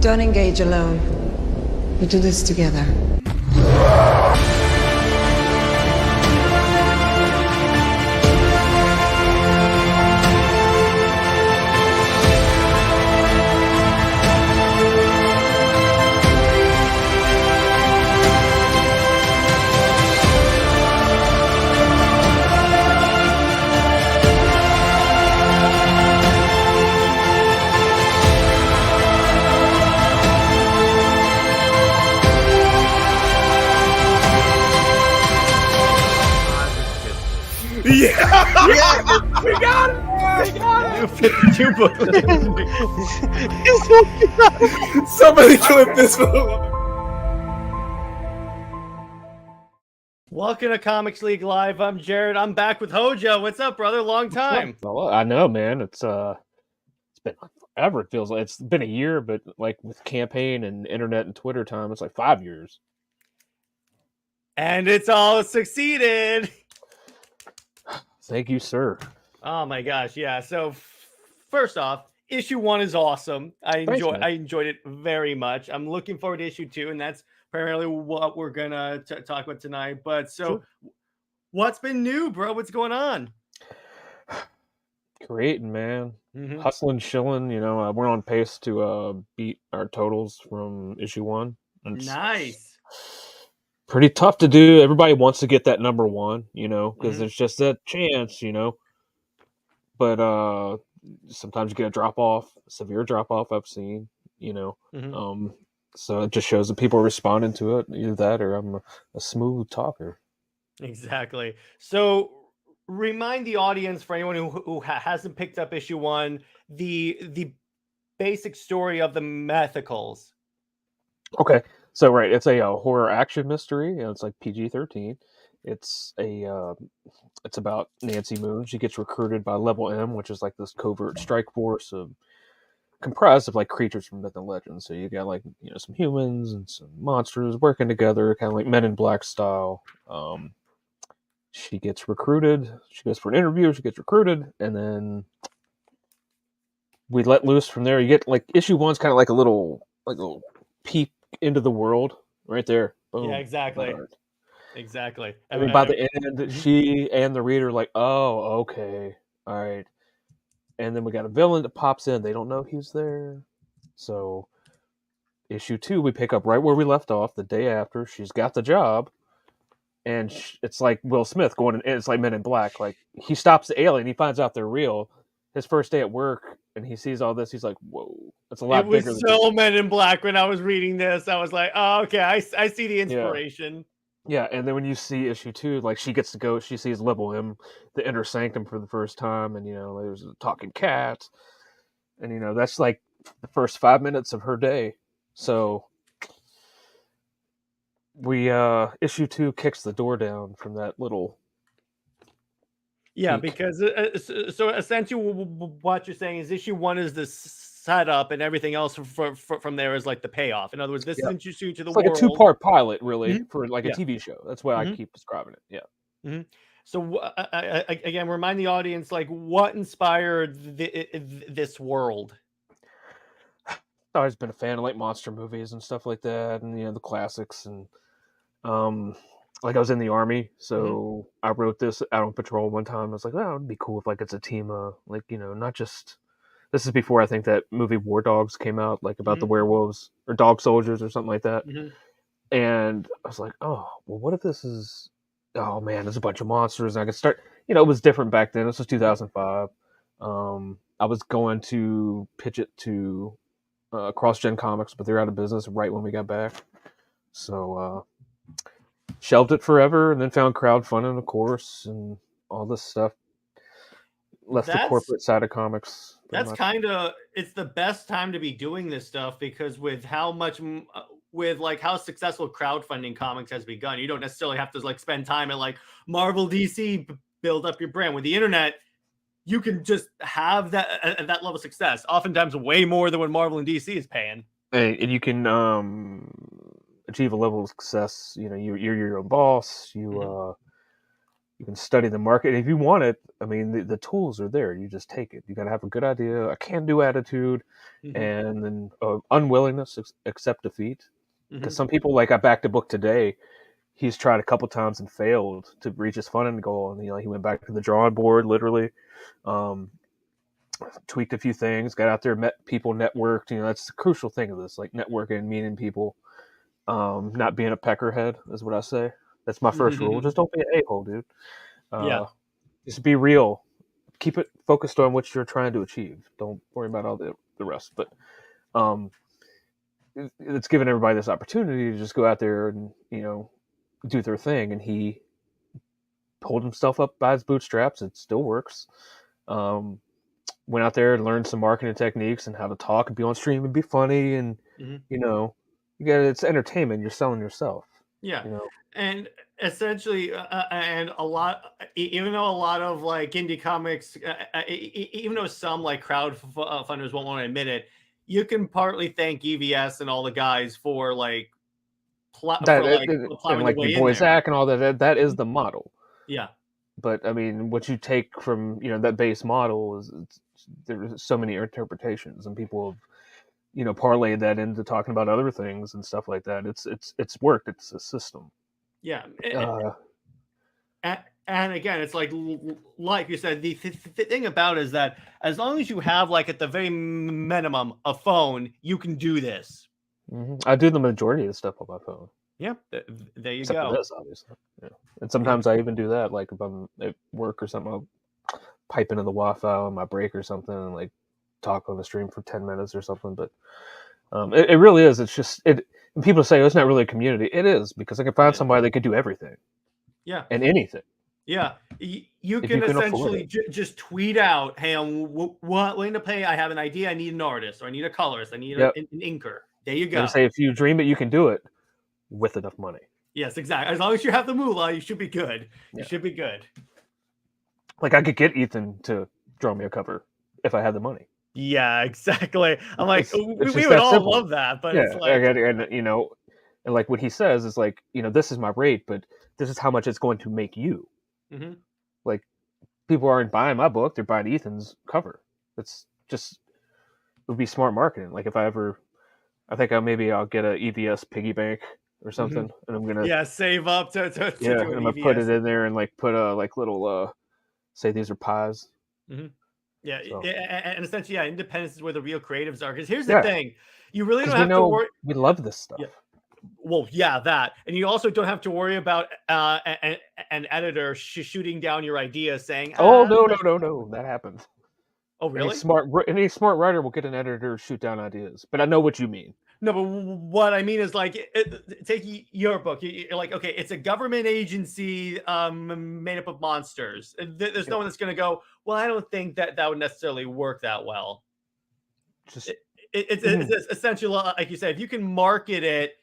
Don't engage alone. We do this together. Yeah! Yeah! We got it! We got New it! 52 book. Somebody clip this for the love. Welcome to Comics League Live. I'm Jared. I'm back with Hojo. What's up, brother? Long time. Well, I know, man. It's been like forever. It feels like it's been a year, but like with campaign and internet and Twitter time, it's like 5 years. And it's all succeeded. Thank you, sir. Oh my gosh, yeah. So first off, issue 1 is awesome. I Thanks, man. enjoyed it very much. I'm looking forward to issue 2, and that's primarily what we're gonna talk about tonight. But so, Sure. What's been new, bro? What's going on? Creating, man. Mhm. Hustling, shilling. You know, we're on pace to beat our totals from issue 1. It's Nice. pretty tough to do. Everybody wants to get that number 1, you know, because Mhm. there's just that chance, you know. But sometimes you get a severe drop off. I've seen, you know. Mhm. So it just shows that people are responding to it. Either that, or I'm a smooth talker. Exactly. So remind the audience, for anyone who hasn't picked up issue 1, the basic story of the Mythicals. Okay, so right, it's a horror action mystery. You know, it's like PG-13. It's it's about Nancy Moon. She gets recruited by Level M, which is like this covert strike force comprised of like creatures from myth and legend. So you got like, you know, some humans and some monsters working together, kind of like Men in Black style. She gets recruited. She goes for an interview. She gets recruited, and then we let loose from there. You get like issue 1's kind of like a little peek into the world right there. Boom. Yeah, exactly. Right. Exactly. And then by the end, Mhm. she and the reader are like, oh, okay, all right. And then we got a villain that pops in. They don't know he's there. So issue 2, we pick up right where we left off the day after. She's got the job. And it's like Will Smith going in, it's like Men in Black. Like, he stops the alien. He finds out they're real. His first day at work, and he sees all this. He's like, whoa, that's a lot It bigger was than so Men in Black when I was reading this. I was like, oh, okay, I see the inspiration. Yeah, and then when you see issue 2, like, she gets to go, she sees Level M, the Inner Sanctum, for the first time, and, you know, there's a talking cat, and, you know, that's like the first 5 minutes of her day. So we issue 2 kicks the door down from that little Yeah, peek. because so essentially what you're saying is issue 1 is the setup, and everything else from there is like the payoff. In other words, this is Yep. introduced you to the It's like a world. 2-part pilot, really, Mhm. for like a Yeah. TV show. That's why I Mhm. keep describing it. Yeah. Mhm. So again, remind the audience, like, what inspired this world? I've always been a fan of like monster movies and stuff like that, and, you know, the classics. And like, I was in the army, so I wrote this out on patrol one time. I was like, oh, it'd be cool if like it's a team of, like, you know, not just, this is before I think that movie War Dogs came out, like about the Mhm. werewolves or dog soldiers or something like that. Mhm. And I was like, oh, well, what if this is, oh man, there's a bunch of monsters, and I could start, you know, it was different back then. This was 2005. I was going to pitch it to Cross Gen Comics, but they're out of business right when we got back. So shelved it forever, and then found crowdfunding, of course, and all this stuff. Left the That's corporate side of comics pretty That's much. kind of, it's the best time to be doing this stuff, because with how much with like how successful crowdfunding comics has begun, you don't necessarily have to like spend time at like Marvel, DC, build up your brand. With the internet, you can just have that level of success, oftentimes way more than what Marvel and DC is paying. And you can achieve a level of success. You know, you're your own boss. You You can study the market. If you want it, I mean, the tools are there. You just take it. You got to have a good idea, a can-do attitude, Mhm. and then unwillingness to accept defeat. Because Mhm. some people, like I backed a book today, he's tried a couple times and failed to reach his funding goal, and he went back to the drawing board, literally, um, tweaked a few things, got out there, met people, networked. That's the crucial thing of this, like networking, meeting people, not being a peckerhead is what I say. That's my first rule. Just don't be an a-hole, dude. Yeah. Uh, just be real. Keep it focused on what you're trying to achieve. Don't worry about all the rest. But um, it's given everybody this opportunity to just go out there and do their thing, and he pulled himself up by his bootstraps. It still works. Um, Went out there and learned some marketing techniques and how to talk and be on stream and be funny, and Mhm. you know, it's entertainment. You're selling yourself. Yeah. You know, And essentially, and a lot, even though a lot of like indie comics, even though some like funders won't want to admit it, you can partly thank EVS and all the guys for like that and plowing the like your way in boy there. Zach and all that is the model. Yeah. But I mean, what you take from that base model is there's so many interpretations, and people have parlayed that into talking about other things and stuff like that. It's worked. It's a system. Yeah. Uh, And again, it's like you said, the thing about it is that as long as you have like at the very minimum a phone, you can do this. I do the majority of the stuff on my phone, Yeah, there you except for go. this, obviously. Yeah. And sometimes I even do that, like if I'm at work or something, I'll pipe into the Wi-Fi on my break or something and like talk on the stream for 10 minutes or something. But it really is. It's just it. And people say, "Oh, it's not really a community." It is, because I can find Yeah. somebody that could do everything Yeah. and anything Yeah, you if you can can afford essentially it. just tweet out, "Hey, I'm willing to pay. I have an idea. I need an artist, or I need a colorist. I need Yep. an inker." There you They go. say if you dream it, you can do it with enough money. Yes, exactly. As long as you have the moolah, you should be good. You Yeah. should be good. Like I could get Ethan to draw me a cover if I had the money. Yeah, exactly. I'm like, It's we just would that all simple. love that, but it's Yeah, like, and like what he says is like, this is my rate, but this is how much it's going to make you. mhm. Like people aren't buying my book; they're buying Ethan's cover. It's just it would be smart marketing. Like if I think maybe I'll get a EVS piggy bank or something, and I'm gonna Yeah, save up to do I'm an gonna put it EVS. in there and like put like little say these are pies. Mhm. Yeah, So and essentially, yeah, independence is where the real creatives are. Because here's the yeah, thing, you really because don't we have to know worry. we love this stuff. Yeah, well, yeah, that, and you also don't have to worry about an editor shooting down your idea, saying, Oh "Ah, no no no no, that happens. oh, really?" Any smart writer will get an editor to shoot down ideas. But I know what you mean. No, but what I mean is like, take your book. You're like, okay, it's a government agency made up of monsters. There's Yeah. no one that's going to go, well, I don't think that would necessarily work that well. Just It's essentially like you said, if you can market it,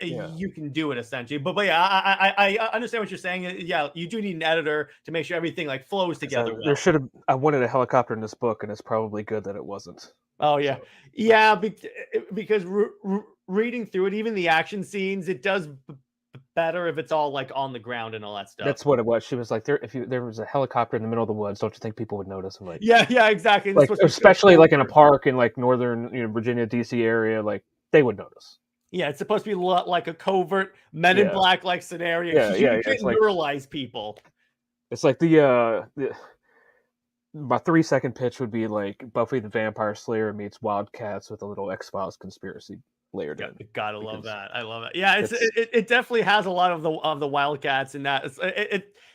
yeah. you can do it essentially. But yeah, I understand what you're saying. Yeah, you do need an editor to make sure everything like flows together There well. should have. I wanted a helicopter in this book, and it's probably good that it wasn't. Oh yeah, So yeah. Because reading through it, even the action scenes, it does better if it's all like on the ground and all that stuff. that's what it was. She was like, if there was a helicopter in the middle of the woods, don't you think people would notice? I'm Yeah, exactly. And it's like supposed to be so especially like in a covert. park in like northern Virginia, DC area, like they would notice. Yeah, it's supposed to be like a covert Men in Yeah, Black like scenario. yeah, yeah, You yeah. can't neuralize people. It's like my 3 second pitch would be like Buffy the Vampire Slayer meets Wildcats with a little X-Files conspiracy layered in. Gotta love Because that. I love it. Yeah, it's it definitely has a lot of the Wildcats in that.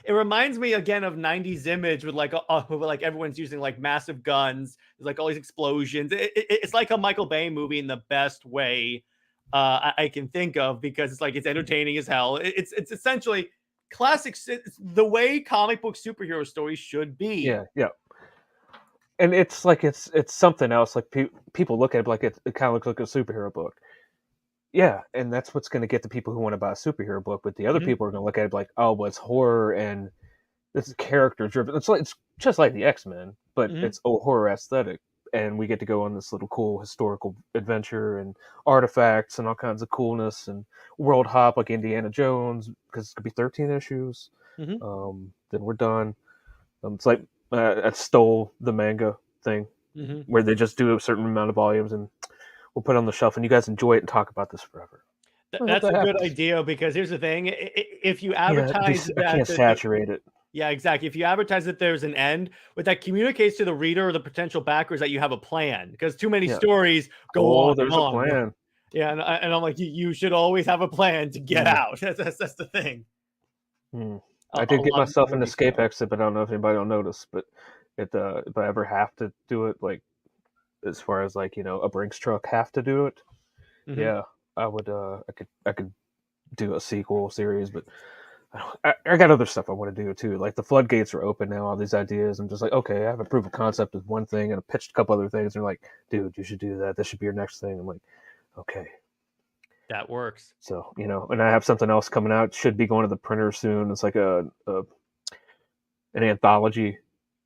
It reminds me again of '90s Image with like everyone's using like massive guns. There's like all these explosions. It's like a Michael Bay movie in the best way I can think of, because it's like it's entertaining as hell. It's essentially classics. It's the way comic book superhero stories should be. yeah. And it's like it's something else. Like people look at it like it kind of looks like a superhero book. Yeah, and that's what's going to get the people who want to buy a superhero book. But the other Mhm. people are going to look at it like, oh, well, it's horror and this is character driven. It's just like the X-Men, but Mhm. it's a horror aesthetic, and we get to go on this little cool historical adventure and artifacts and all kinds of coolness and world hop like Indiana Jones, because it could be 13 issues. Then we're done. It's like I stole the manga thing where they just do a certain amount of volumes and we'll put it on the shelf and you guys enjoy it and talk about this forever. I hope That's that a good happens. idea because here's the thing: if you Yeah, advertise I that, can't saturate it. yeah, exactly. If you advertise that there's an end, what that communicates to the reader or the potential backers that you have a plan. Because too many Yeah. stories go Oh, on and there's a on. plan. Yeah, and I'm like, you should always have a plan to get out. That's the thing. I A did get lot of myself people an would be escape scared. exit, but I don't know if anybody will notice. But if I ever have to do it, like as far as like a Brinks truck have to do it, Mhm. yeah, I would. I could do a sequel series, but I got other stuff I want to do too. Like the floodgates are open now. All these ideas. I'm just like, okay, I have a proof of concept with one thing, and I pitched a couple other things. And they're like, dude, you should do that. This should be your next thing. I'm like, okay. That works. So and I have something else coming out. Should be going to the printer soon. It's like an anthology.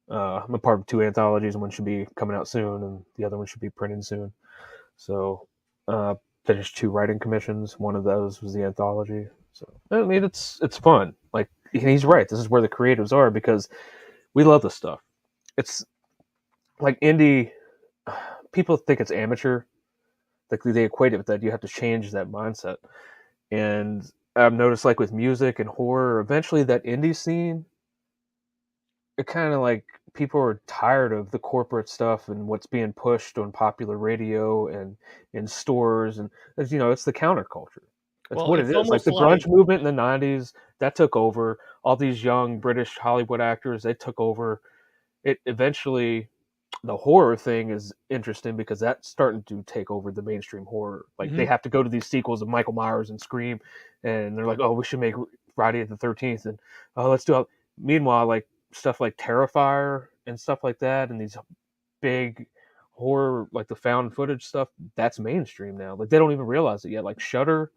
I'm a part of two anthologies, and one should be coming out soon, and the other one should be printed soon. So, finished two writing commissions. One of those was the anthology. So, I mean, it's fun. Like he's right. This is where the creatives are because we love this stuff. It's like indie. People think it's amateur. Like they equate it with that. You have to change that mindset. And I've noticed, like with music and horror, eventually that indie scene, it kind of like people are tired of the corporate stuff and what's being pushed on popular radio and in stores, and it's the counterculture. That's Well, what it it's is. Like almost the grunge like movement in the '90s that took over. All these young British Hollywood actors, they took over. It eventually, the horror thing is interesting because that's starting to take over the mainstream horror. Like they Mhm. have to go to these sequels of Michael Myers and Scream, and they're like, oh, we should make Friday the 13th, and oh, let's do it. Meanwhile, like stuff like Terrifier and stuff like that, and these big horror, like the found footage stuff, that's mainstream now. Like they don't even realize it yet. Like Shudder,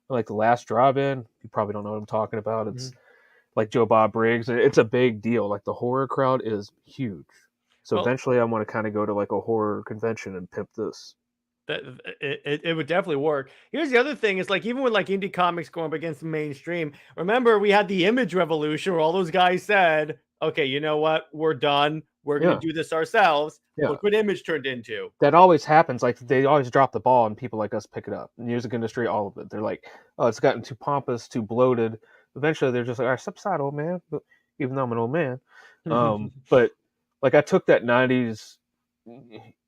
like The Last Drive-In, you probably don't know what I'm talking about. It's Mhm. like Joe Bob Briggs. It's a big deal. Like the horror crowd is huge. So Well, eventually, I want to kind of go to like a horror convention and pimp this. that it would definitely work. Here's the other thing: is like even with like indie comics going up against the mainstream. Remember, we had the image revolution where all those guys said, "Okay, you know what? We're done. We're gonna Yeah, do this ourselves." yeah. Look what Image turned into. That always happens. Like they always drop the ball, and people like us pick it up. The music industry, all of it. They're like, "Oh, it's gotten too pompous, too bloated." Eventually, they're just like, "All right, step aside, old man." But even though I'm an old man, but like I took that '90s,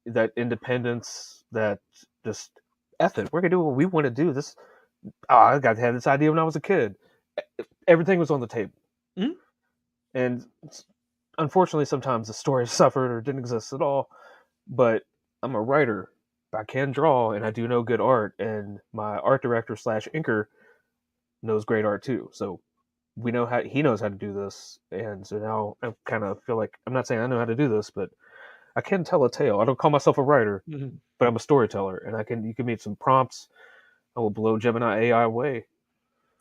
that independence, that just F it. We're gonna do what we want to do. This, oh, I got to have this idea when I was a kid. Everything was on the table, Mhm. and unfortunately, sometimes the story suffered or didn't exist at all. But I'm a writer. I can draw, and I do know good art. And my art director slash inker knows great art too. So we know how he knows how to do this. And so now I kind of feel like I'm not saying I know how to do this, but I can tell a tale. I don't call myself a writer, Mhm. but I'm a storyteller, and I can. You can meet some prompts. I will blow Gemini AI away.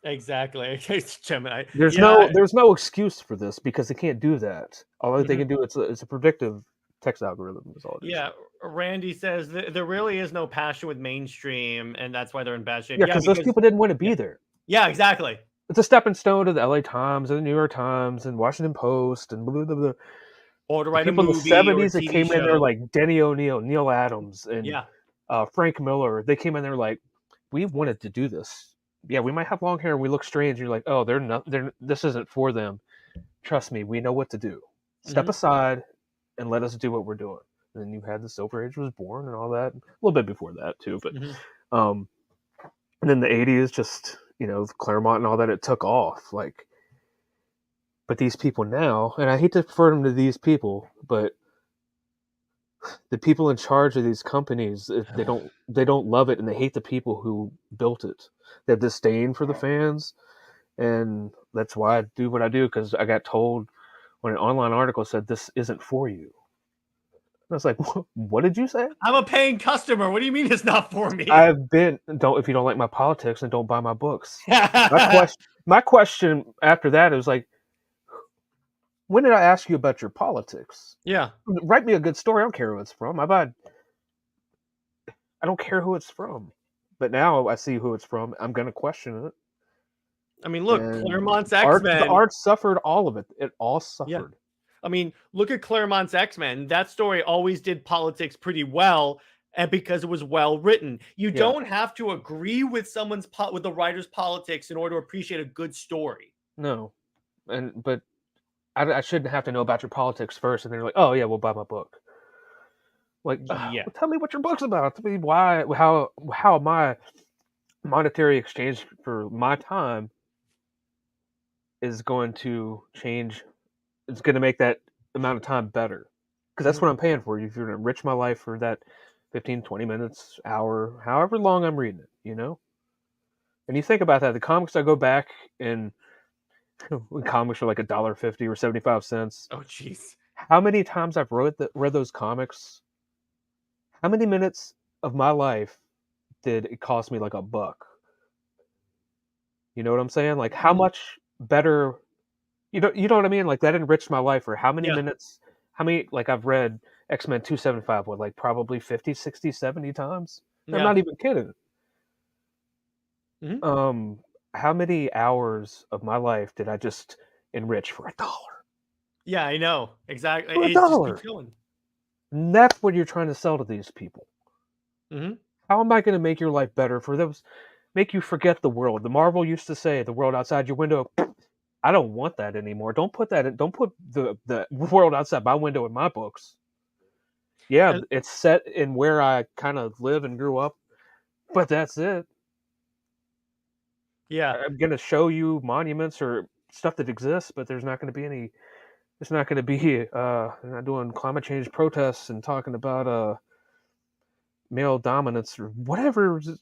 Exactly. Gemini. There's Yeah. no excuse for this because they can't do that. All they Mhm. can do it's a predictive text algorithm is all it is. Yeah. Randy says there really is no passion with mainstream, and that's why they're in bad shape. Yeah, Yeah, because those because people didn't want to yeah, be there. yeah, exactly. It's a stepping stone to the LA Times and the New York Times and Washington Post and blah, blah, blah. Or to The write a people in the movie or a 70s that TV came in there show. like Denny O'Neil, Neil Adams, and Yeah. Frank Miller, they came in there like, we wanted to do this. Yeah, we might have long hair and we look strange. You're like, oh, they're not. This isn't for them. Trust me, we know what to do. Step Mhm. aside and let us do what we're doing. And then you had the Silver Age was born and all that. A little bit before that too, but Mhm. um, and then the '80s, just Claremont and all that, it took off. Like, but these people now, and I hate to refer them to these people, but the people in charge of these companies, they don't love it, and they hate the people who built it. They have disdain for the fans, and that's why I do what I do, because I got told when an online article said this isn't for you. I was like, what did you say? I'm a paying customer. What do you mean it's not for me? I've been don't if you don't like my politics, then don't buy my books. My question after that is like, when did I ask you about your politics? Yeah. Write me a good story. I don't care who it's from. I don't care who it's from. But now I see who it's from. I'm going to question it. I mean, look, And Claremont's the X-Men. art suffered all of it. It all Yeah. suffered. I mean, look at Claremont's X-Men. That story always did politics pretty well, and because it was well written. You Yeah. don't have to agree with with the writer's politics in order to appreciate a good story. No, but I shouldn't have to know about your politics first, and they're like, oh yeah, we'll buy my book. Like, Yeah. well, tell me what your book's about. Tell me how my monetary exchange for my time is going to change. It's going to make that amount of time better, because that's what I'm paying for. If you're going to enrich my life for that 15, 20 minutes, hour, however long I'm reading it, you know. And you think about that, the comics I go back and when comics are like $1.50 or 75 cents. Oh, jeez. How many times I've read those comics? How many minutes of my life did it cost me like $1? You know what I'm saying? Like how much better, you know what I mean? Like that enriched my life. Or how many Yeah. minutes? How many, like I've read X-Men 275 what, like probably 50, 60, 70 times. I'm Yeah. not even kidding. Mhm. How many hours of my life did I just enrich for $1? Yeah, I know. Exactly. For It just $1. keeps going. And that's what you're trying to sell to these people. Mhm. How am I going to make your life better for those? Make you forget the world. The Marvel used to say, "The world outside your window." I don't want that anymore. Don't put that in. Don't put the world outside my window in my books. Yeah, And it's set in where I kind of live and grew up, but that's it. yeah. I'm going to show you monuments or stuff that exists, but there's not going to be any. There's not going to be. They're not doing climate change protests and talking about male dominance or whatever is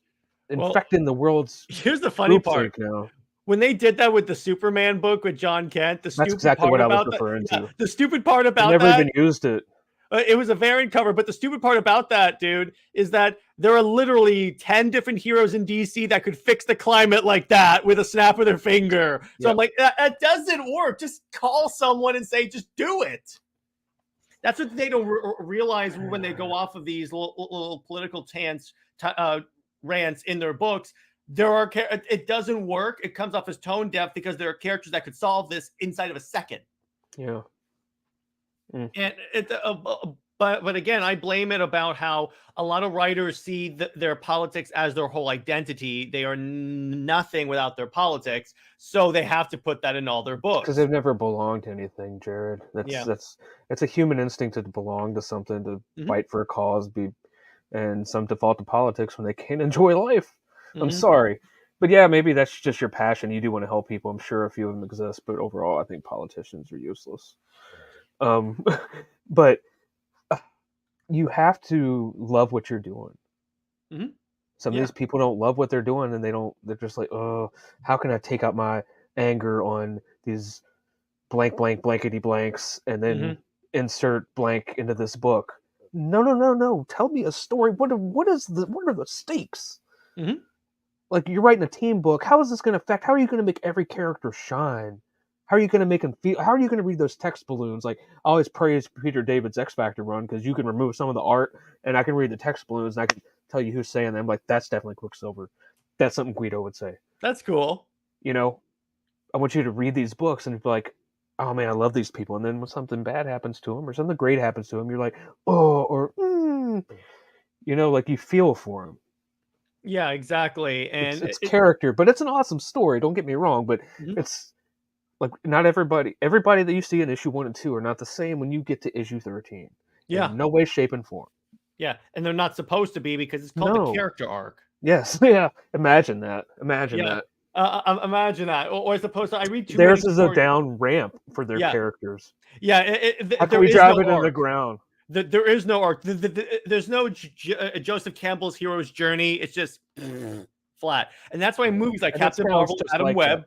Well, infecting the world's here's the funny part. groupthink now. When they did that with the Superman book with John Kent, the That's stupid exactly part what I was about that, referring yeah, to. the stupid part They about never that, even used it. it was a variant cover, but the stupid part about that, dude, is that there are literally 10 different heroes in DC that could fix the climate like that with a snap of their finger. So Yep. I'm like, that doesn't work. Just call someone and say, just do it. That's what they don't realize when they go off of these little political rants in their books. It doesn't work. It comes off as tone deaf because there are characters that could solve this inside of a second. Yeah. And but again, I blame it about how a lot of writers see their politics as their whole identity. They are nothing without their politics, so they have to put that in all their books. Because they've never belonged to anything, Jared. It's a human instinct to belong to something, to fight for a cause, and some default to politics when they can't enjoy life. I'm sorry. But yeah, maybe that's just your passion. You do want to help people. I'm sure a few of them exist, but overall, I think politicians are useless. But you have to love what you're doing. Some of these people don't love what they're doing, and they're just like, oh, how can I take out my anger on these blank blankety blanks and then insert blank into this book? No. Tell me a story. What are the stakes? Like, you're writing a team book. How is this going to affect? How are you going to make every character shine? How are you going to make them feel? How are you going to read those text balloons? Like, I always praise Peter David's X Factor run because you can remove some of the art and I can read the text balloons and I can tell you who's saying them. Like, that's definitely Quicksilver. That's something Guido would say. That's cool. You know, I want you to read these books and be like, oh man, I love these people. And then when something bad happens to them or something great happens to them, you're like, oh, or, you know, like you feel for them. Yeah, exactly. And it's character, but it's an awesome story. Don't get me wrong, but it's like not everybody that you see in issue 1 and 2 are not the same when you get to issue 13. Yeah. In no way, shape, and form. Yeah, and they're not supposed to be because it's called the character arc. Yes, yeah. Imagine that. Imagine that. Imagine that. Or as opposed to, I read too Theirs many is a down ramp for their characters. Yeah, how can we drive it in the ground? There is no arc. There's no Joseph Campbell's hero's journey. It's just flat, and that's why movies like Captain Marvel, Adam Webb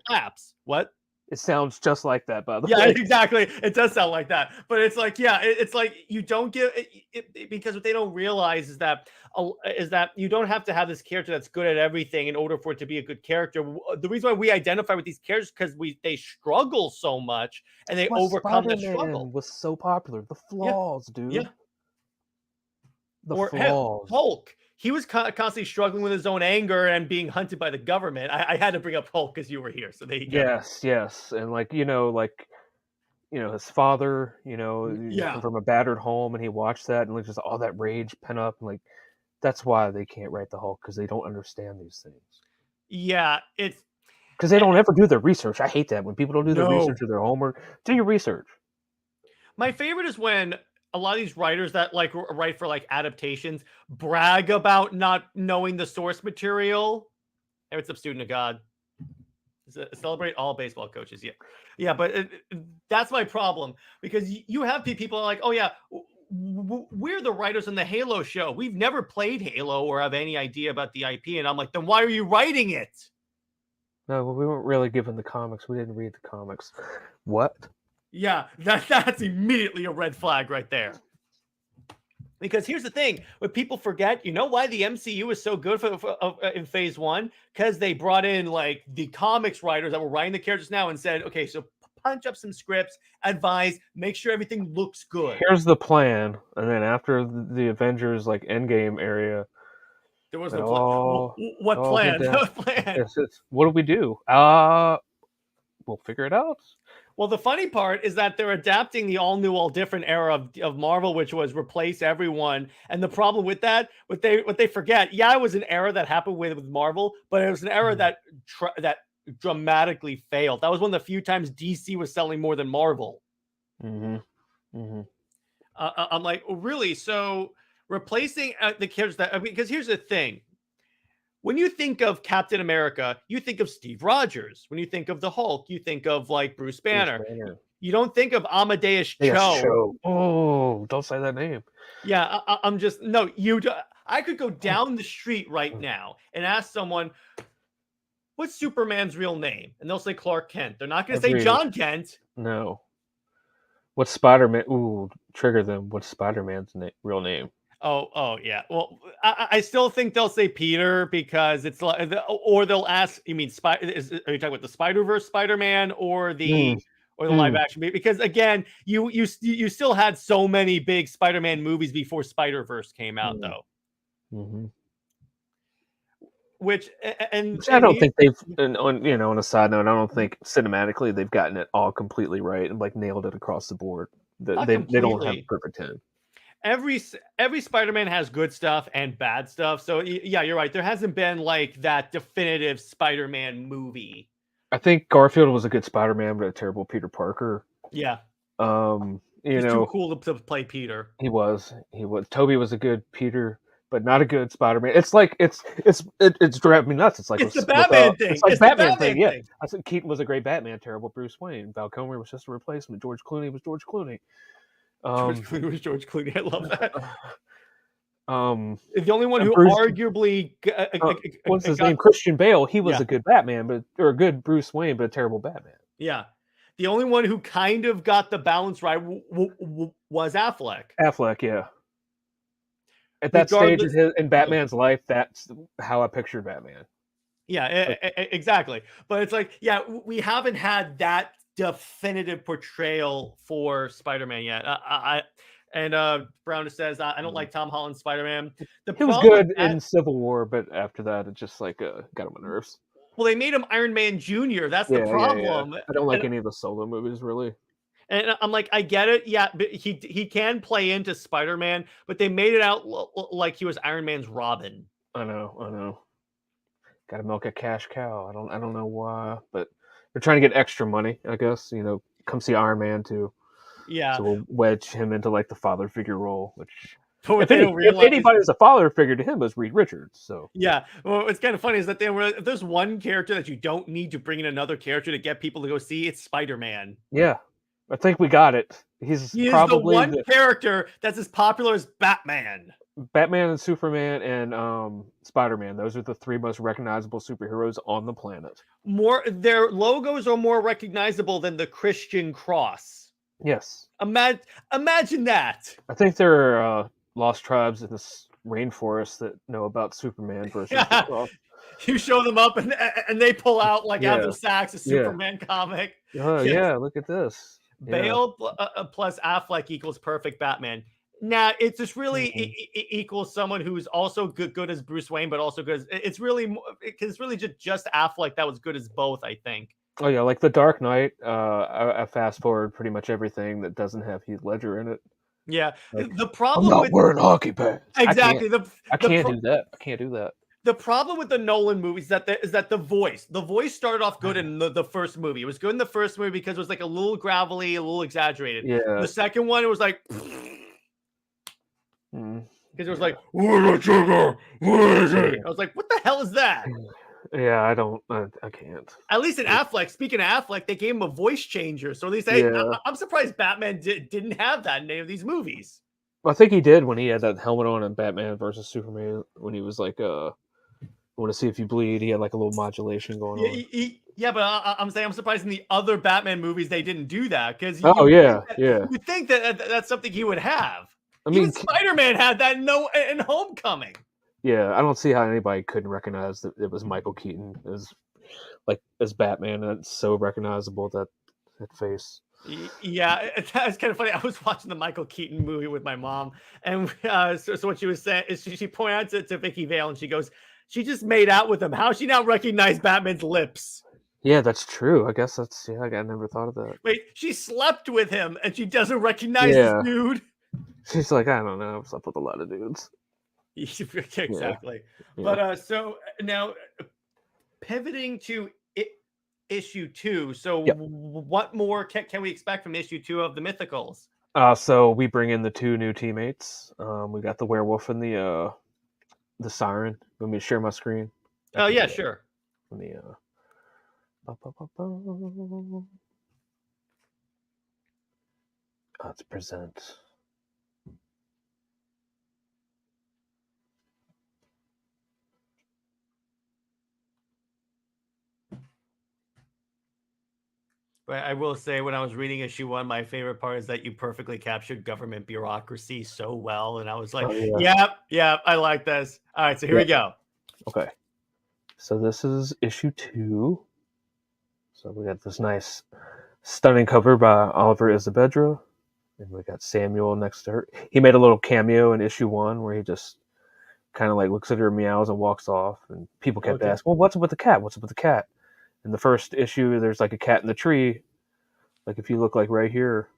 collapse. What? It sounds just like that, by the way. Yeah, exactly. It does sound like that, but it's like, it's like you don't give it because what they don't realize is that you don't have to have this character that's good at everything in order for it to be a good character. The reason why we identify with these characters because they struggle so much and they overcome the struggle. Was so popular. The flaws, dude. Yeah. The flaws. Hulk. he was constantly struggling with his own anger and being hunted by the government. I had to bring up Hulk because you were here, so there you go. Yes, and his father, he come from a battered home, and he watched that, and just all that rage pent up, and that's why they can't write the Hulk, because they don't understand these things. Yeah, it's because they don't ever do their research. I hate that when people don't do their No. research or their homework. Do your research. my favorite is when a lot of these writers that write for adaptations brag about not knowing the source material. Hey, what's up, student of God? Celebrate all baseball coaches. Yeah, but that's my problem, because you have people like, oh yeah, we're the writers on the Halo show. We've never played Halo or have any idea about the IP, and I'm like, then why are you writing it? No, well, we weren't really given the comics. We didn't read the comics. What? Yeah, that's immediately a red flag right there. Because here's the thing, what people forget, you know why the MCU is so good in Phase 1? Because they brought in the comics writers that were writing the characters now and said, okay, so punch up some scripts, advise, make sure everything looks good. Here's the plan, and then after the Avengers Endgame area, there was no plan. What plan? What plan? What do we do? We'll figure it out. Well, the funny part is that they're adapting the all-new, all-different era of Marvel, which was replace everyone. And the problem with that, what they forget, it was an era that happened with Marvel, but it was an era that dramatically failed. That was one of the few times DC was selling more than Marvel. I'm like, really? So replacing the characters because here's the thing. When you think of Captain America, you think of Steve Rogers. When you think of the Hulk, you think of Bruce Banner. You don't think of Amadeus Cho. Oh, don't say that name. Yeah, I could go down the street right now and ask someone, what's Superman's real name? And they'll say Clark Kent. They're not going to say John Kent. No. What's Spider-Man? Ooh, trigger them. What's Spider-Man's real name? Oh, yeah. Well, I still think they'll say Peter, because it's or they'll ask. You mean are you talking about the Spider-Verse Spider-Man or the live action? Because again, you still had so many big Spider-Man movies before Spider-Verse came out, though. Mm-hmm. Which I don't think they've. On a side note, I don't think cinematically they've gotten it all completely right and nailed it across the board. They don't have a perfect 10. Every Spider-Man has good stuff and bad stuff. So yeah, you're right. There hasn't been that definitive Spider-Man movie. I think Garfield was a good Spider-Man, but a terrible Peter Parker. Yeah. He's too cool to play Peter. He was. Toby was a good Peter, but not a good Spider-Man. It's driving me nuts. It's the Batman thing. It's Batman thing. Yeah. I said Keaton was a great Batman, terrible Bruce Wayne. Val Kilmer was just a replacement. George Clooney was George Clooney. George Clooney was George Clooney. I love that. The only one who arguably what's his name? Christian Bale. He was a good Batman, or a good Bruce Wayne, but a terrible Batman. Yeah, the only one who kind of got the balance right was Affleck. Affleck, yeah. At that stage in Batman's life, that's how I pictured Batman. Yeah, exactly. But it's we haven't had that definitive portrayal for Spider-Man yet. Brown says, I don't like Tom Holland's Spider-Man. He was good in Civil War, but after that, it just got on my nerves. Well, they made him Iron Man Jr. That's the problem. Yeah. I don't like any of the solo movies, really. And I'm like, I get it. Yeah, but he can play into Spider-Man, but they made it out like he was Iron Man's Robin. I know. Got to milk a cash cow. I don't know why, but they're trying to get extra money, I guess. Come see Iron Man too. Yeah. So we'll wedge him into the father figure role, which if anybody was a father figure to him, was Reed Richards. So yeah. Well, what's kind of funny is that if there's one character that you don't need to bring in another character to get people to go see, it's Spider-Man. Yeah. I think we got it. He's probably the one character that's as popular as Batman. Batman and Superman and Spider-Man. Those are the three most recognizable superheroes on the planet. Their logos are more recognizable than the Christian cross. Yes. Imagine that. I think there are lost tribes in this rainforest that know about Superman versus the cross. You show them up and they pull out out of their sacks a Superman comic. Yeah, look at this. Bale plus Affleck equals perfect Batman. Nah, it's just really Mhm. equals someone who's also good as Bruce Wayne, but also good as it's really because it's really just Affleck that was good as both. I think. Oh yeah, like The Dark Knight. I fast forward pretty much everything that doesn't have Heath Ledger in it. Yeah, Like, the I'm problem not with wearing hockey pads. I can't. exactly I the can't do that. I can't do that. the problem with the Nolan movies is that the voice started off good in the first movie. It was good in the first movie because it was like a little gravelly, a little exaggerated. Yeah. The second one, it was like Mm, because it was yeah. like, "What a sugar? What is it?" I was like, "What the hell is that?" Yeah. I don't. I can't. At least in Affleck, speaking of Affleck, they gave him a voice changer. So at least Yeah. I'm surprised Batman didn't have that in any of these movies. I think he did when he had that helmet on in Batman versus Superman when he was like, "I want to see if you bleed." He had like a little modulation going Yeah, on. yeah, but I'm saying I'm surprised in the other Batman movies they didn't do that because Oh yeah, yeah. you think that that's something he would have. I Even mean, Spider-Man had that in Homecoming. yeah. I don't see how anybody couldn't recognize that it was Michael Keaton as Batman. And it's so recognizable that face. Yeah, that's kind of funny. I was watching the Michael Keaton movie with my mom, and so what she was saying is she pointed out to Vicky Vale, and she goes, "She just made out with him. How she now recognize Batman's lips? Yeah, that's true. I guess that's I never thought of that. Wait, she slept with him, and she doesn't recognize this Yeah, dude." she's like, I don't know. I've slept with a lot of dudes. Yeah, Exactly. yeah. But so now pivoting to issue 2. So Yep. what more can we expect from issue 2 of the Mythicals? So we bring in the two new teammates. We got the werewolf and the siren. Let me share my screen. I Oh can yeah, do that. sure. Let me let's present. But I will say, when I was reading issue 1, my favorite part is that you perfectly captured government bureaucracy so well, and I was like, Oh yeah, "Yep, I like this." All right, so here yeah. we go. Okay. So this is issue 2. So we got this nice, stunning cover by Oliver Isabedra, and we got Samuel next to her. He made a little cameo in issue 1 where he just kind of like looks at her, meows, and walks off. And people kept Okay. asking, "Well, what's up with the cat? What's up with the cat?" In the first issue, there's like a cat in the tree. Like if you look like right here,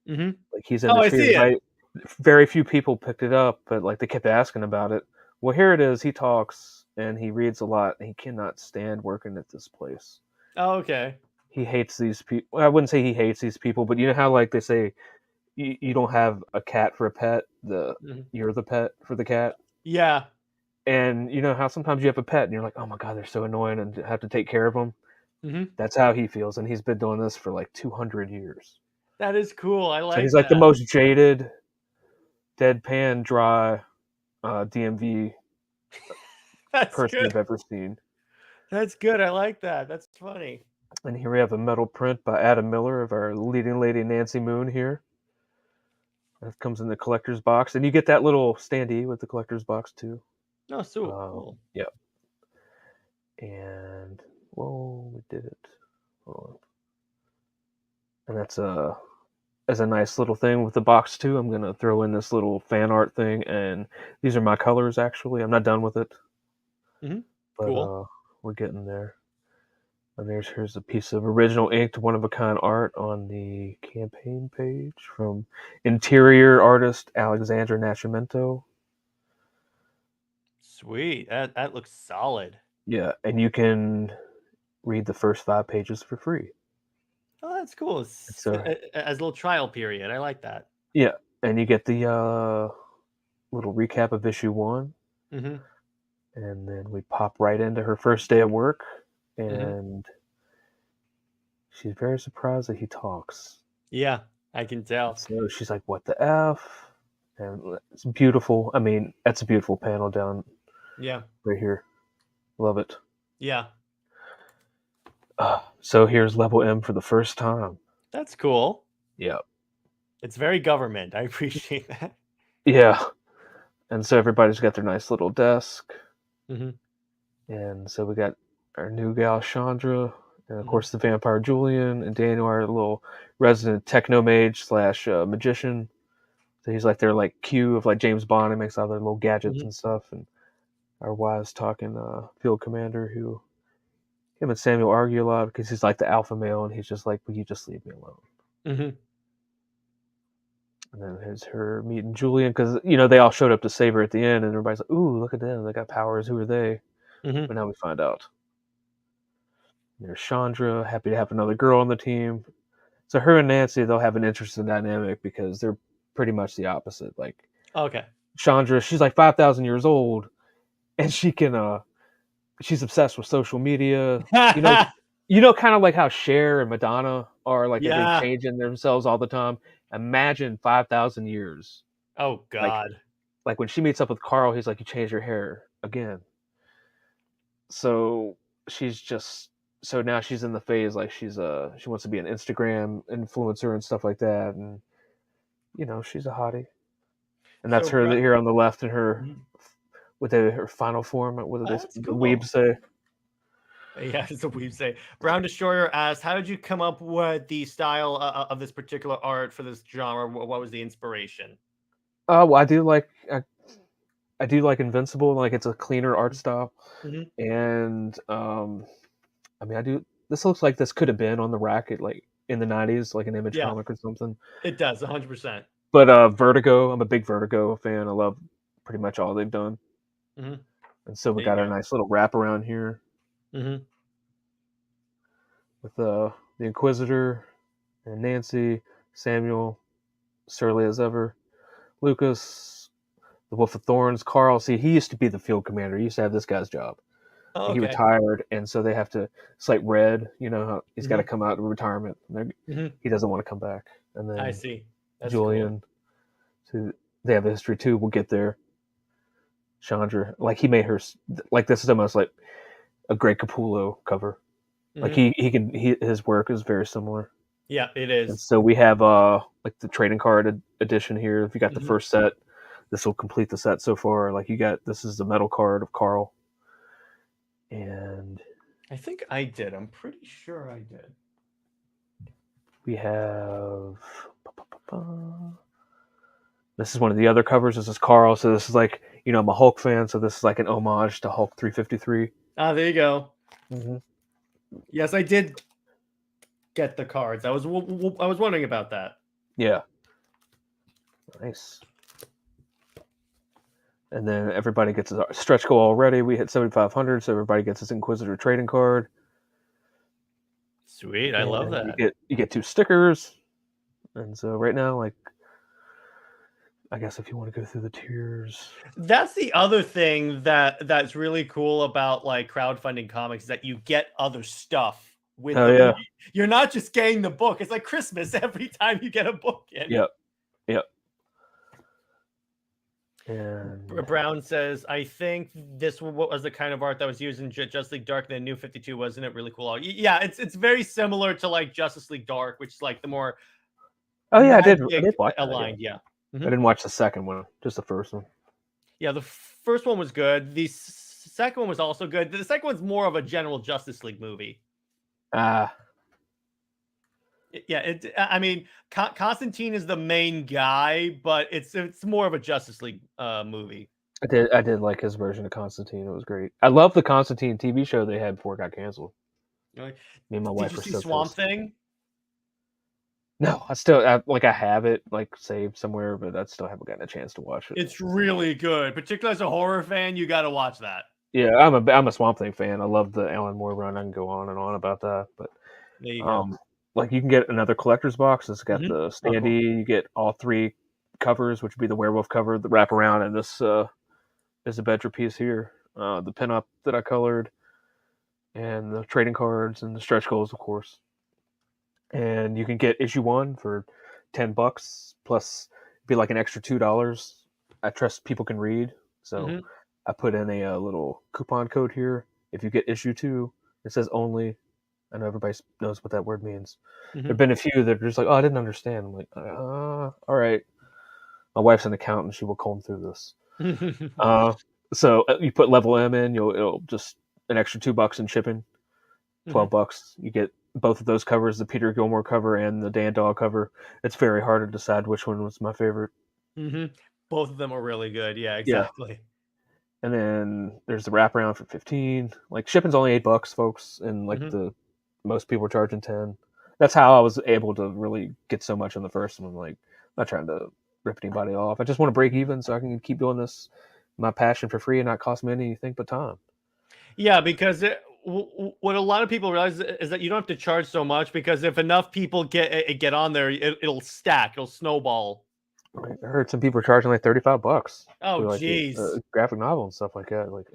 Mm-hmm. like he's in Oh, the I tree. see it. Right, very few people picked it up, but like they kept asking about it. Well, here it is. He talks and he reads a lot. And he cannot stand working at this place. Oh, okay. He hates these people. I wouldn't say he hates these people, but you know how like they say you don't have a cat for a pet. Mhm. You're the pet for the cat. Yeah, And you know how sometimes you have a pet and you're like, oh my god, they're so annoying and have to take care of them. mm-hmm. That's how he feels, and he's been doing this for like 200 years. That is cool. I So he's like like the that. most jaded, deadpan, dry DMV That's person good. you've ever seen. That's good. I like that. That's funny. And here we have a metal print by Adam Miller of our leading lady Nancy Moon here. That comes in the collector's box, and you get that little standee with the collector's box too. Oh, so cool. Yeah. And whoa, we did it. Hold on. And that's as a nice little thing with the box too. I'm gonna throw in this little fan art thing, and these are my colors. Actually, I'm not done with it, Mm-hmm. but Cool. we're getting there. And here's a piece of original inked one of a kind art on the campaign page from interior artist Alexandra Nascimento. Sweet. That looks solid. Yeah, and you can read the first 5 pages for free. Oh, that's cool. It's As a little trial period. I like that. yeah, and you get the little recap of issue 1, Mm-hmm. and then we pop right into her first day at work, Mm-hmm. and she's very surprised that he talks. Yeah, I can tell. So she's like, "What the f?" And it's beautiful. I mean, that's a beautiful panel down Yeah. right here. Love it. Yeah. So here's level M for the first time. That's cool. Yeah, It's very government. I appreciate that. yeah. And so everybody's got their nice little desk, Mm-hmm. and so we got our new gal Chandra, and of Mhm. course the vampire Julian, and Daniel, our little resident techno mage slash magician. So he's like their like Q of like James Bond and makes all their little gadgets Mhm. and stuff. And our wise talking field commander who him and Samuel argue a lot because he's like the alpha male and he's just like, will you just leave me alone? Mhm. And then there's her meeting Julian because they all showed up to save her at the end and everybody's like, ooh, look at them, they got powers. Who are they? Mhm. But now we find out. And there's Chandra, happy to have another girl on the team. So her and Nancy, they'll have an interesting dynamic because they're pretty much the opposite. Like Okay. Chandra, she's like 5,000 years old, and she's obsessed with social media. You know, kind of like how Cher and Madonna are. Like they Yeah. changing themselves all the time. Imagine 5,000 years. Oh Like God. when she meets up with Carl, he's like, "You changed your hair again." So she's just so now she's in the phase like she wants to be an Instagram influencer and stuff like that, and she's a hottie. And that's So her here on the left in her Mhm. with her final form. What do That's the cool. weebs say? Yeah, it's a weeb say. Brown Destroyer asked, "How did you come up with the style of this particular art for this genre? What was the inspiration?" Well, I do like Invincible. Like it's a cleaner art style, Mm-hmm. and I mean I do. This looks like this could have been on the rack at like in the '90s, like an Image Yeah, comic or something. it does 100%. But Vertigo, I'm a big Vertigo fan. I love pretty much all they've done, Mm-hmm. and so we There you got a go. nice little wrap around here Mm-hmm. with the Inquisitor and Nancy, Samuel, surly as ever, Lucas, the Wolf of Thorns, Carl. See, he used to be the field commander. He used to have this guy's job. Oh, And he okay. retired, and so they have to. It's like Red, he's got to Mm-hmm. come out of retirement. Mm-hmm. He doesn't want to come back. And I then see. That's cool. Julian, so they have a history too. We'll get there. Chandra, like he made her, like this is almost like a Greg Capullo cover. Like Mm-hmm. his work is very similar. Yeah, it And is. so we have like the trading card edition here. If you got the Mm-hmm. first set, this will complete the set so far. Like this is the metal card of Carl. And I think I did. I'm pretty sure I did. we have this is one of the other covers. This is Carl. So this is like, I'm a Hulk fan, so this is like an homage to Hulk 353. Ah, there you go. Mm-hmm. Yes, I did get the cards. I was wondering about that. Yeah. Nice. And then everybody gets a stretch goal already. We hit 7,500, so everybody gets this Inquisitor trading card. Sweet, I love And that. you get 2 stickers. And so right now, like, I guess if you want to go through the tiers, That's the other thing that's really cool about like crowdfunding comics is that you get other stuff with oh the yeah, You're not just getting the book. It's like Christmas every time you get a book in. yep. And Brown says, "I think this was the kind of art that was used in Justice League Dark. And the New 52 wasn't it really cool? Yeah, it's very similar to like Justice League Dark, which is like the more oh yeah, I did magic watch that, aligned. Yeah. I didn't watch the second one, just the first one. Yeah, the first one was good. The second one was also good. The second one's more of a general Justice League movie. Yeah, I mean, Constantine is the main guy, but it's more of a Justice League movie. I did like his version of Constantine. It was great. I love the Constantine TV show they had before it got canceled. Like, Me and my wife did you were see so Swamp pissed. Thing? No, I have it like saved somewhere, but I still haven't gotten a chance to watch it. It's really good, particularly as a horror fan. You got to watch that. Yeah, I'm a Swamp Thing fan. I love the Alan Moore run. I can go on and on about that, but There you go. like you can get another collector's box. It's got the standee. Oh, cool. You get all 3 covers, which would be the werewolf cover, the wraparound, and this is a bedroom piece here. The pinup that I colored, and the trading cards and the stretch goals, of course. And you can get issue 1 for $10 plus be like an extra $2. I trust people can read, so I put in a little coupon code here. If you get issue 2, it says only. I know everybody knows what that word means. There've been a few that are just like, oh, I didn't understand. I'm like, all right. My wife's an accountant; she will comb through this. So you put level M in, it'll just an extra $2 in shipping, $12. You get both of those covers, the Peter Gilmore cover and the Dan Dog cover. It's very hard to decide which one was my favorite. Both of them are really good. Yeah, Yeah. exactly. And then there's the wraparound for 15. Like shipping's only $8, folks, and like the most people are charging 10. That's how I was able to really get so much on the first one. Like, I'm not trying to rip anybody off. I just want to break even so I can keep doing this, my passion, for free and not cost me anything but time. Yeah, because what a lot of people realize is that you don't have to charge so much, because if enough people get on there, it'll stack, it'll snowball. Right. I heard some people are charging like $35 Oh, for like jeez. a graphic novel and stuff like that. Like,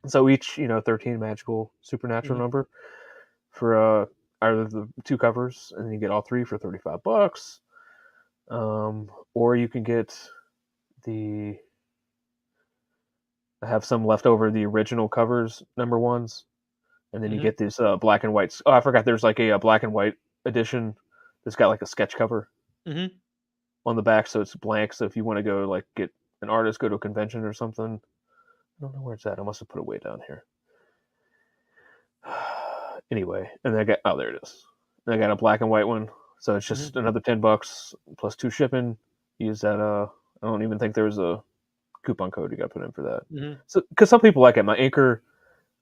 so each 13 magical supernatural number for either the two covers, and then you get all three for $35. Or you can get the I have some left over, the original covers number ones, and then you get this black and white. Oh, I forgot. There's like a black and white edition that's got like a sketch cover on the back, so it's blank. So if you want to go like get an artist, go to a convention or something. I don't know where it's at. I must have put it way down here. Anyway, and then I got there it is. And I got a black and white one, so it's just another $10 plus 2 shipping. Use that. I don't even think there was a coupon code you got to put in for that. So because some people like it, my anchor,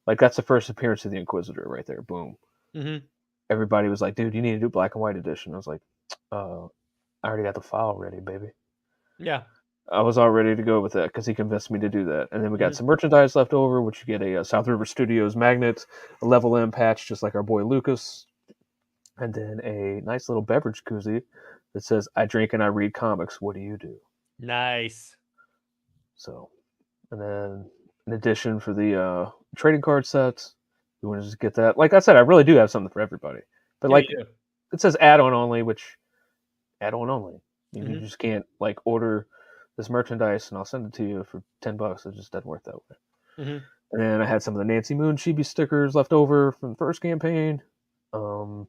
like that's the first appearance of the Inquisitor right there. Boom. Everybody was like, "Dude, you need to do black and white edition." I was like, "I already got the file ready, baby." Yeah. I was all ready to go with that because he convinced me to do that. And then we got some merchandise left over, which you get a South River Studios magnet, a Level M patch, just like our boy Lucas, and then a nice little beverage koozie that says, "I drink and I read comics. What do you do?" Nice. So, and then in addition for the trading card sets, you want to just get that. Like I said, I really do have something for everybody. But like it says add-on only, which add-on only. You just can't like order this merchandise and I'll send it to you for $10. It just doesn't work that way. And then I had some of the Nancy Moon chibi stickers left over from the first campaign. And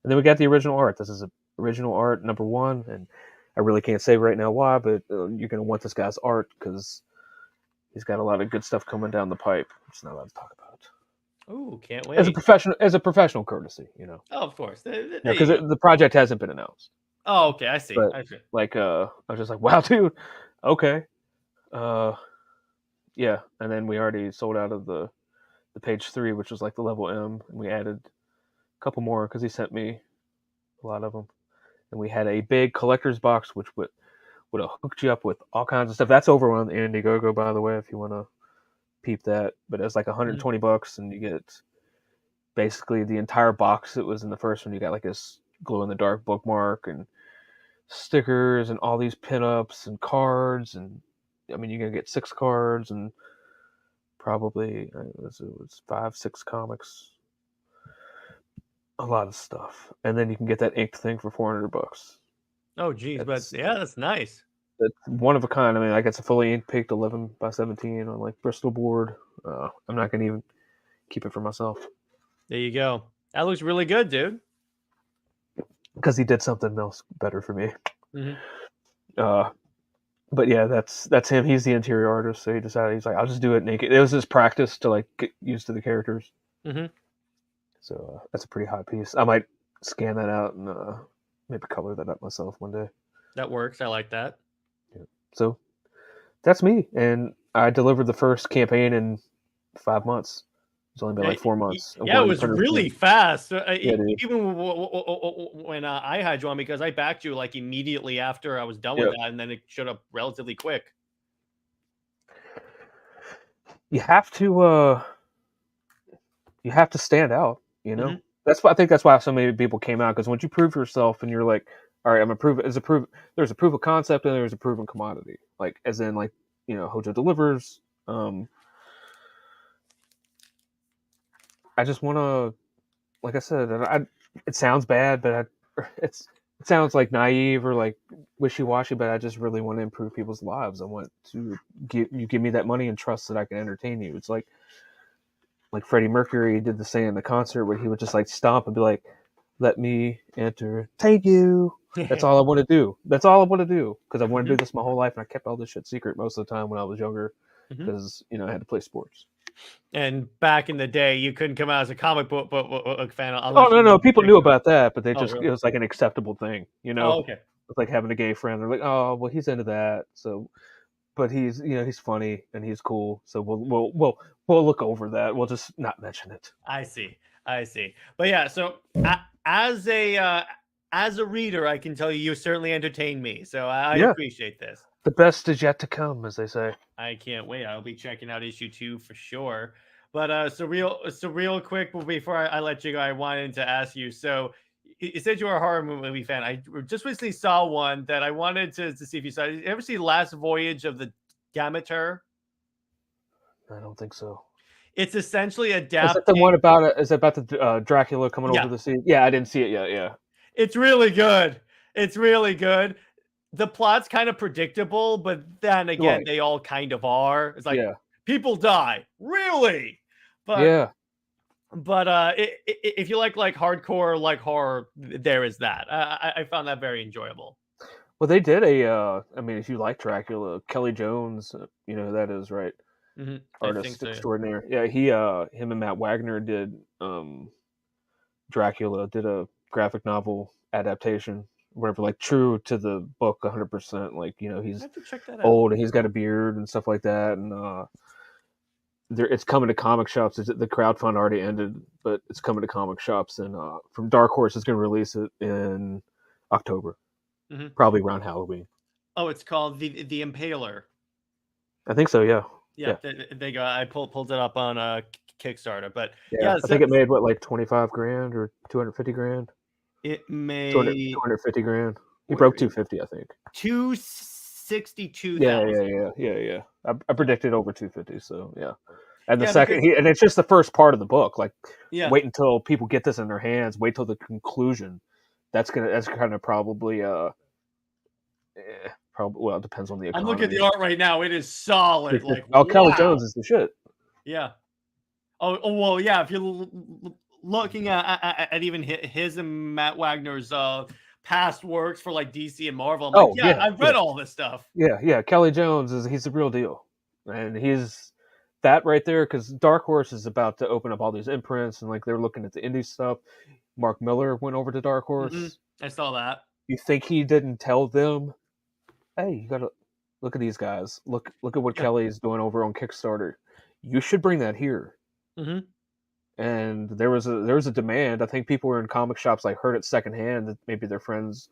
then we got the original art. This is original art number 1, and I really can't say right now why, but you're going to want this guy's art because he's got a lot of good stuff coming down the pipe, which is not allowed to talk about. Ooh, can't wait. As a professional courtesy, Oh, of course. Because the project hasn't been announced. Oh, okay, I see. But like, I was just like, wow, dude, okay, yeah. And then we already sold out of the page 3, which was like the level M, and we added a couple more because he sent me a lot of them. And we had a big collector's box, which would have hooked you up with all kinds of stuff. That's over on Indiegogo, by the way, if you want to peep that. But it's like $120, and you get basically the entire box that was in the first one. You got like this glow-in-the-dark bookmark and stickers and all these pinups and cards. And I mean, you're going to get 6 cards and probably it was 5-6 comics. A lot of stuff. And then you can get that inked thing for $400. Oh, geez. But yeah, that's nice. That's one of a kind. I mean, like it's a fully ink picked 11x17 on like Bristol board. I'm not gonna even keep it for myself. There you go. That looks really good, dude. Because he did something else better for me. But yeah, that's him. He's the interior artist, so he decided he's like, I'll just do it naked. It was his practice to like get used to the characters. So that's a pretty hot piece. I might scan that out and maybe color that up myself one day. That works. I like that. Yeah. So that's me, and I delivered the first campaign in 5 months. It's only been like 4 months. Yeah, it was really fast. Even when I had you on, because I backed you like immediately after I was done with that, and then it showed up relatively quick. You have to stand out. I think that's why so many people came out, because once you prove yourself and you're like, all right, I'm a prove. There's a proof of concept and there's a proven commodity. Like as in like Hojo delivers. I just want to, like I said, it sounds bad, but it sounds like naive or like wishy-washy, but I just really want to improve people's lives. I want to give me that money and trust that I can entertain you. It's like Freddie Mercury did the same in the concert where he would just like stomp and be like, "Let me entertain you." That's all I want to do. That's all I want to do, because I wanted to do this my whole life, and I kept all this shit secret most of the time when I was younger because I had to play sports. And back in the day, you couldn't come out as a comic book fan. Oh no, people knew about that, but they just it was like an acceptable thing, Oh, okay. It's like having a gay friend. They're like, oh, well, he's into that. So, but he's he's funny and he's cool. So we'll look over that. We'll just not mention it. I see. I see. But yeah, so as a reader, I can tell you, you certainly entertain me. So I Yeah. appreciate this. The best is yet to come, as they say. I can't wait. I'll be checking out issue 2 for sure. But so real quick before I let you go, I wanted to ask you. So you said you were a horror movie fan. I just recently saw one that I wanted to see if you saw. You ever see Last Voyage of the Gamateur? I don't think so. It's essentially Is adapting. that the one about it? Is it about the Dracula coming Yeah. over the sea? Yeah, I didn't see it yet. Yeah, It's really good. It's really good. The plot's kind of predictable, but then again, Right. they all kind of are. It's like yeah, people die, really. But yeah. if you like hardcore like horror, there is that. I found that very enjoyable. Well, they did a. I mean, if you like Dracula, Kelly Jones, you know who that is, right? I Artist think so. extraordinaire. Yeah, him and Matt Wagner did Dracula, did a graphic novel adaptation, whatever, like true to the book 100%. Like, he's I have to check that out. old and he's got a beard and stuff like that, and it's coming to comic shops. The crowdfund already ended, but it's coming to comic shops, and from Dark Horse is going to release it in October, probably around Halloween. Oh, it's called the Impaler. I think so. Yeah. Yeah. They go. I pulled it up on Kickstarter, but yeah, I think it made what, like 25 grand or 250 grand. It made 250 grand. He broke 250, I think. 262,000. Yeah. I predicted over 250, so yeah. And the second, and it's just the first part of the book. Like, wait until people get this in their hands. Wait till the conclusion. That's kind of probably well, it depends on the economy. I'm looking at the art right now. It is solid. Like, Kelly Jones is the shit. Yeah. Oh well, yeah. If you're looking at even his and Matt Wagner's past works for like DC and Marvel, I'm like, I've read all this stuff. Yeah. Kelly Jones he's the real deal, and he's that right there, because Dark Horse is about to open up all these imprints, and like they're looking at the indie stuff. Mark Miller went over to Dark Horse. I saw that. You think he didn't tell them, hey, you gotta look at these guys. Look at what Kelly's doing over on Kickstarter. You should bring that here. And there was a demand. I think people were in comic shops, like, heard it secondhand that maybe their friends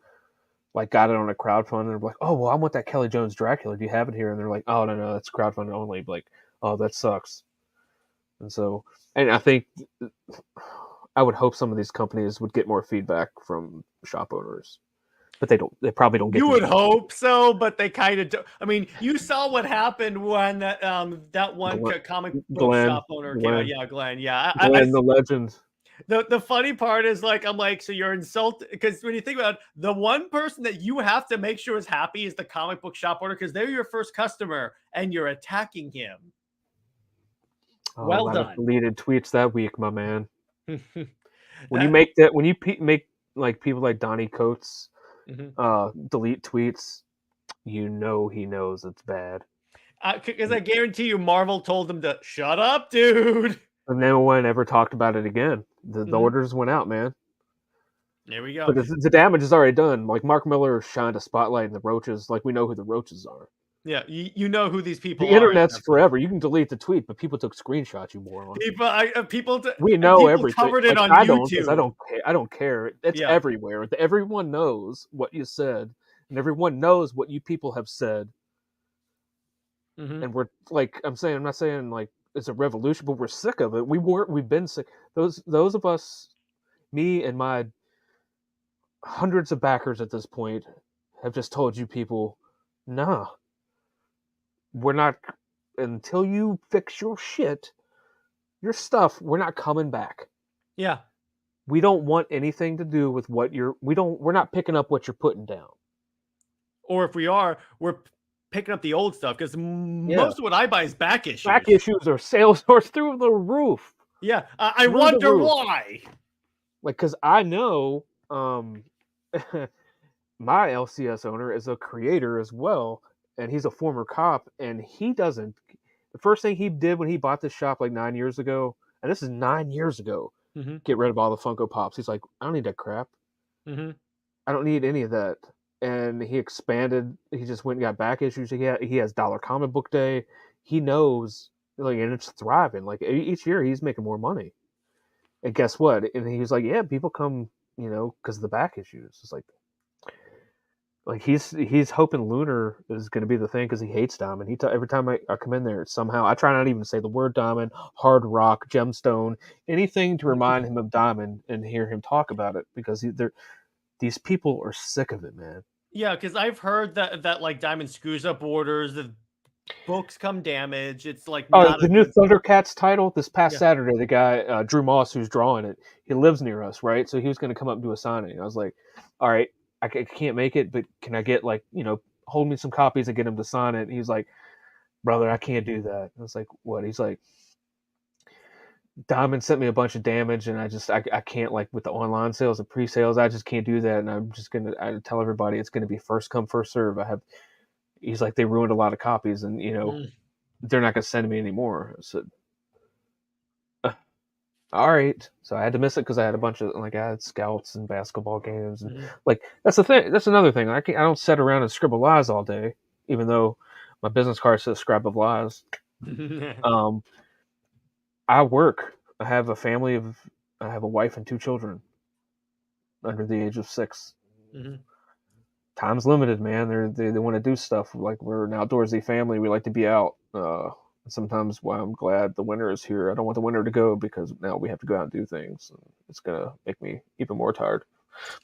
like got it on a crowdfund, and they're like, oh, well, I want that Kelly Jones Dracula. Do you have it here? And they're like, oh, no, that's crowdfunding only. Like, oh, that sucks. And so, and I think I would hope some of these companies would get more feedback from shop owners. But they don't. They probably don't get. You would hope so, but they kind of do. I mean, you saw what happened when that one comic book shop owner came out. Yeah, Glenn. Yeah, Glenn, the legend. The funny part is, like, I'm like, so you're insulted, because when you think about it, the one person that you have to make sure is happy is the comic book shop owner, because they're your first customer, and you're attacking him. Well done. Deleted tweets that week, my man. When you make that, when you make like people like Donnie Coates. Delete tweets, he knows it's bad. Because I guarantee you, Marvel told them to shut up, dude. And no one ever talked about it again. The orders went out, man. There we go. But the damage is already done. Like, Mark Miller shined a spotlight in the Roaches. Like, we know who the Roaches are. Yeah, you know who these people are. The internet's forever. You can delete the tweet, but people took screenshots, you moron. We know everything. Covered it on YouTube. I don't care. It's everywhere. Everyone knows what you said, and everyone knows what you people have said. And we're like, I'm not saying like it's a revolution, but we're sick of it. We've been sick. Those of us, me and my hundreds of backers at this point, have just told you people, nah. We're not, until you fix your shit, your stuff, we're not coming back. Yeah. We don't want anything to do with what we're not picking up what you're putting down. Or if we are, we're picking up the old stuff, because most of what I buy is back issues. Back issues are sales are through the roof. Yeah. I wonder why. Like, because I know my LCS owner is a creator as well. And he's a former cop, and the first thing he did when he bought this shop like 9 years ago, and this is 9 years ago, get rid of all the Funko Pops. He's like, I don't need that crap. I don't need any of that. and he expanded. He just went and got back issues. He has Dollar Comic Book Day. He knows, like, and it's thriving. Like each year, he's making more money. And guess what? And he was like, yeah, people come, because of the back issues. It's like he's hoping Lunar is going to be the thing because he hates Diamond. Every time I come in there, somehow I try not even to say the word Diamond, Hard Rock, Gemstone, anything to remind him of Diamond and hear him talk about it because these people are sick of it, man. Yeah, because I've heard that like Diamond screws up orders, the books come damaged. It's like Oh, not the a new good. Thundercats title this past Yeah. Saturday. The guy Drew Moss, who's drawing it, he lives near us, right? So he was going to come up and do a signing. I was like, all right, I can't make it, but can I get hold me some copies and get him to sign it? And he was like, brother, I can't do that. I was like, what? He's like, Diamond sent me a bunch of damage, and I can't, like, with the online sales and pre-sales, I just can't do that. And I tell everybody it's gonna be first come first serve. He's like, they ruined a lot of copies, and they're not gonna send me anymore. I said, all right. So I had to miss it because I had a bunch of, like, I had scouts and basketball games, and like that's the thing. That's another thing. I don't sit around and scribble lies all day, even though my business card says "Scrap of Lies." I work. I have a family I have a wife and 2 children under the age of 6. Time's limited, man. They want to do stuff. Like, we're an outdoorsy family. We like to be out. Sometimes, why I'm glad the winter is here. I don't want the winter to go because now we have to go out and do things. And it's gonna make me even more tired.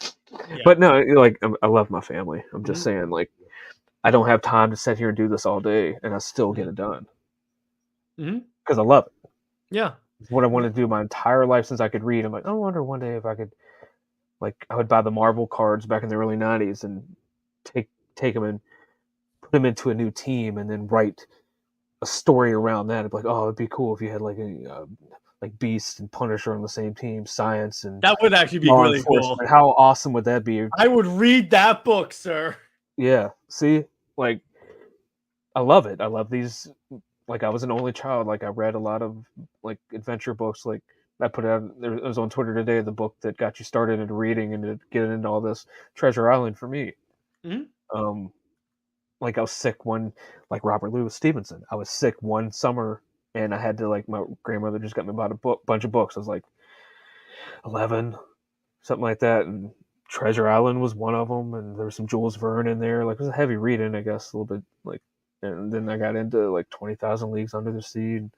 Yeah. But no, like, I love my family. I'm just saying, like, I don't have time to sit here and do this all day, and I still get it done because I love it. Yeah. It's what I wanted to do my entire life since I could read. I'm like, I wonder one day if I could, like, I would buy the Marvel cards back in the early 90s and take them and put them into a new team and then write a story around that. It'd be like, oh, it'd be cool if you had like like Beast and Punisher on the same team, Science and that would actually be really cool. How awesome would that be? I would read that book, sir. Yeah, see, like, I love it. I love these. Like, I was an only child. Like, I read a lot of, like, adventure books. Like, I put out, it was on Twitter today, the book that got you started into reading and to get into all this, Treasure Island for me. Like, I was sick like Robert Louis Stevenson. I was sick one summer, and I had to, like, my grandmother just got me about a bunch of books. I was like 11, something like that, and Treasure Island was one of them, and there was some Jules Verne in there. Like, it was a heavy reading, I guess, a little bit, like, and then I got into, like, 20,000 Leagues Under the Sea. And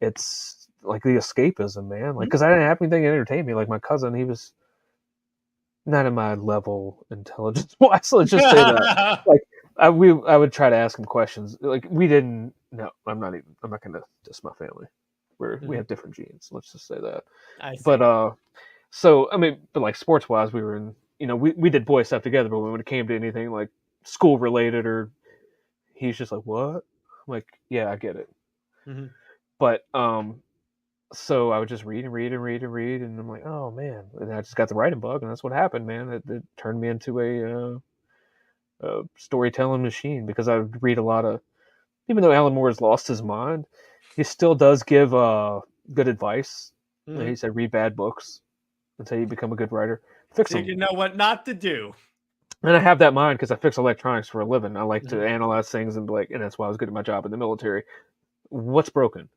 it's like the escapism, man. Like, because I didn't have anything to entertain me. Like, my cousin, he was not in my level intelligence wise. So let's just say that. Like, I would try to ask him questions. Like, we didn't. No, I'm not going to diss my family. We have different genes. Let's just say that. But so I mean, but like sports wise, we were in. We did boy stuff together. But when it came to anything like school related or he's just like, what? I'm like, yeah, I get it. But so I would just read, and I'm like, oh man, and I just got the writing bug, and that's what happened, man. It turned me into a storytelling machine because I would read a lot of. Even though Alan Moore has lost his mind, he still does give good advice. He said, read bad books until you become a good writer. Fix them. You know what not to do. And I have that mind because I fix electronics for a living. I like to analyze things and be like, and that's why I was good at my job in the military. What's broken?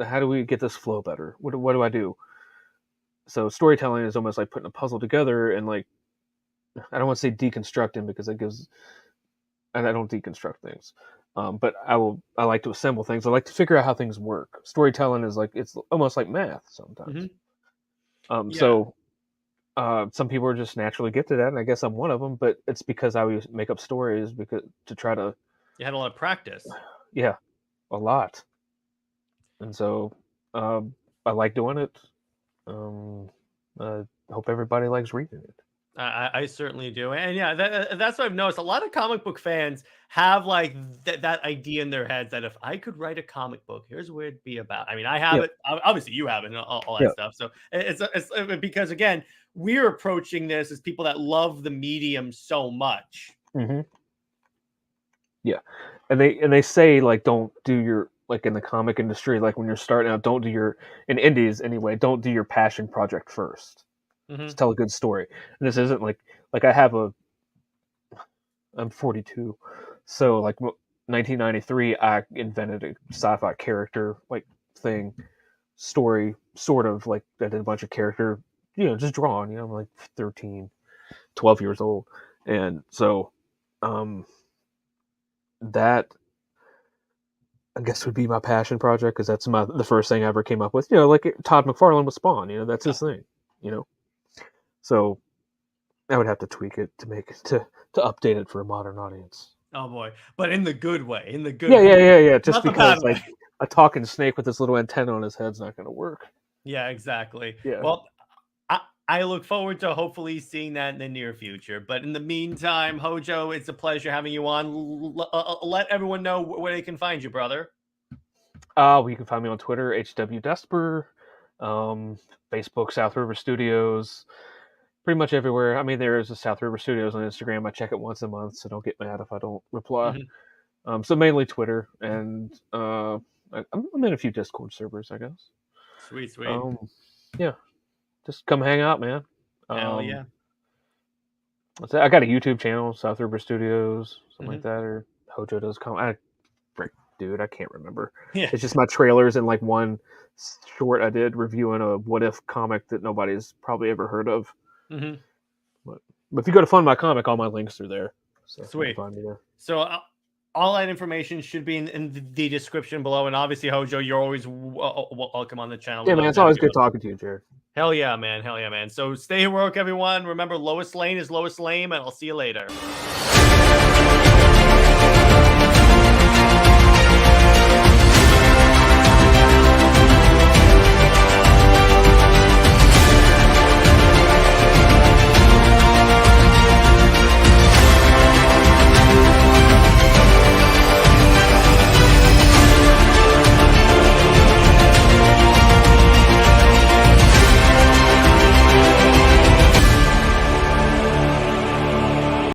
How do we get this flow better? What do I do? So storytelling is almost like putting a puzzle together and, like, I don't want to say deconstructing because it gives, and I don't deconstruct things. But I like to assemble things. I like to figure out how things work. Storytelling is like, it's almost like math sometimes. So some people are just naturally gifted at it, and I guess I'm one of them, but it's because I always make up stories to try to. You had a lot of practice. Yeah, a lot. And so I like doing it. I hope everybody likes reading it. I certainly do. And yeah, that's what I've noticed. A lot of comic book fans have like that idea in their heads that if I could write a comic book, here's what it'd be about. I mean, I have it. Obviously, you have it and all that stuff. So it's because, again, we're approaching this as people that love the medium so much. Yeah. And they say, like, don't do your, like, in the comic industry, like, when you're starting out, don't do your, in indies anyway, don't do your passion project first. Just tell a good story. And this isn't like I have I'm 42. So like 1993, I invented a sci-fi character like thing, story, sort of like I did a bunch of character, just drawing. I'm like 13, 12 years old, and so um, that I guess would be my passion project because that's the first thing I ever came up with. Like Todd McFarlane with Spawn. That's his thing. So I would have to tweak it to make it to update it for a modern audience. Oh boy, but in the good way. In the good. Yeah. Just Not the because bad like way. a talking snake with this little antenna on his head's not going to work. Yeah, exactly. Yeah. Well, I look forward to hopefully seeing that in the near future. But in the meantime, Hojo, it's a pleasure having you on. Let everyone know where they can find you, brother. Well, you can find me on Twitter, HWDesper, Facebook, South River Studios, pretty much everywhere. I mean, there is a South River Studios on Instagram. I check it once a month, so don't get mad if I don't reply. So mainly Twitter, and I'm in a few Discord servers, I guess. Sweet. Yeah, just come hang out, man. Hell yeah. I got a YouTube channel, South River Studios, something like that, or Hojo does come. Dude, I can't remember. Yeah. It's just my trailers and like one short I did reviewing a What If comic that nobody's probably ever heard of. But if you go to Fund My Comic, all my links are there. So Sweet. You can find me there. So all that information should be in the description below. And obviously, Hojo, you're always welcome on the channel. Yeah, man, it's always good talking to you, Jared. Hell yeah, man. So stay heroic, everyone. Remember, Lois Lane is Lois Lame, and I'll see you later.